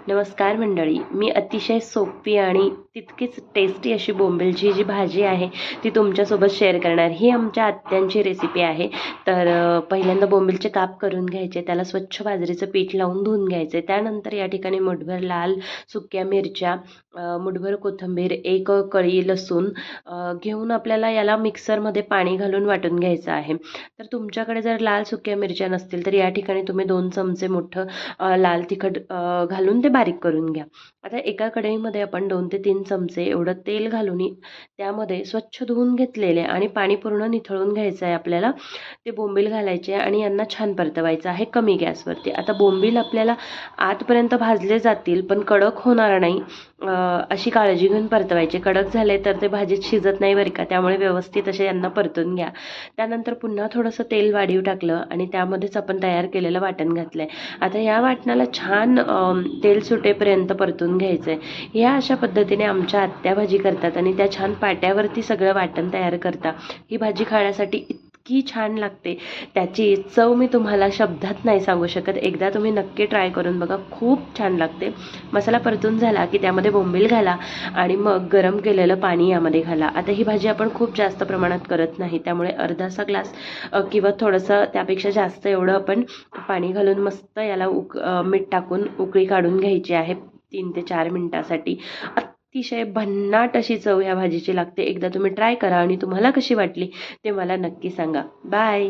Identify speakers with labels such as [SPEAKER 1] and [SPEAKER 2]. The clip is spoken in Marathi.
[SPEAKER 1] नमस्कार मंडळी, मी अतिशय सोपी आणि तितकीच टेस्टी अशी बोंबीलची जी भाजी आहे ती तुमच्यासोबत शेअर करणार. ही आमच्या आत्यांची रेसिपी आहे. तर पहिल्यांदा बोंबीलचे काप करून घ्यायचे, त्याला स्वच्छ बाजरीचं पीठ लावून धुवून घ्यायचे. त्यानंतर या ठिकाणी मुठभर लाल सुक्या मिरच्या, मुठभर कोथिंबीर, एक कळी लसूण घेऊन आपल्याला याला मिक्सरमध्ये पाणी घालून वाटून घ्यायचं आहे. तर तुमच्याकडे जर लाल सुक्या मिरच्या नसतील तर या ठिकाणी तुम्ही 2 चमचे मोठं लाल तिखट घालून ते बारीक करून घ्या. आता एका कढईमध्ये आपण 2 ते 3 चमचे एवढं तेल घालून त्यामध्ये स्वच्छ धुवून घेतलेले आणि पाणी पूर्ण निथळून घ्यायचं आहे आपल्याला. ते बोंबील घालायचे आणि यांना छान परतवायचं आहे कमी गॅसवरती. आता बोंबील आपल्याला आतपर्यंत भाजले जातील पण कडक होणार नाही अशी काळजी घेऊन परतवायचे. कडक झाले तर ते भाजीत शिजत नाही बरं का, त्यामुळे व्यवस्थित असे यांना परतून घ्या. त्यानंतर पुन्हा थोडंसं तेल वाढीव टाकलं आणि त्यामध्येच आपण तयार केलेलं वाटण घातलं आहे. आता या वाटणाला छान तेल सुटेपर्यंत परतून घ्यायचं आहे. ह्या अशा पद्धतीने आमच्या आत्या भाजी करतात आणि त्या छान पाट्यावरती सगळं वाटण तयार करतात. ही भाजी खाण्यासाठी इतकी छान लागते, त्याची चव मी तुम्हाला शब्दात नाही सांगू शकत. एकदा तुम्ही नक्की ट्राय करून बघा, खूप छान लागते. मसाला परतून झाला की त्यामध्ये बोंबील घाला आणि मग गरम केलेलं पाणी यामध्ये घाला. आता ही भाजी आपण खूप जास्त प्रमाणात करत नाही, त्यामुळे अर्धासा ग्लास किंवा थोडंसं त्यापेक्षा जास्त एवढं आपण पाणी घालून मस्त याला मीठ टाकून उकळी काढून घ्यायची आहे 3 ते 4 मिनिटासाठी. अतिशय भन्नाट अशी चव ह्या भाजीची लागते. एकदा तुम्ही ट्राय करा आणि तुम्हाला कशी वाटली ते मला नक्की सांगा. बाय.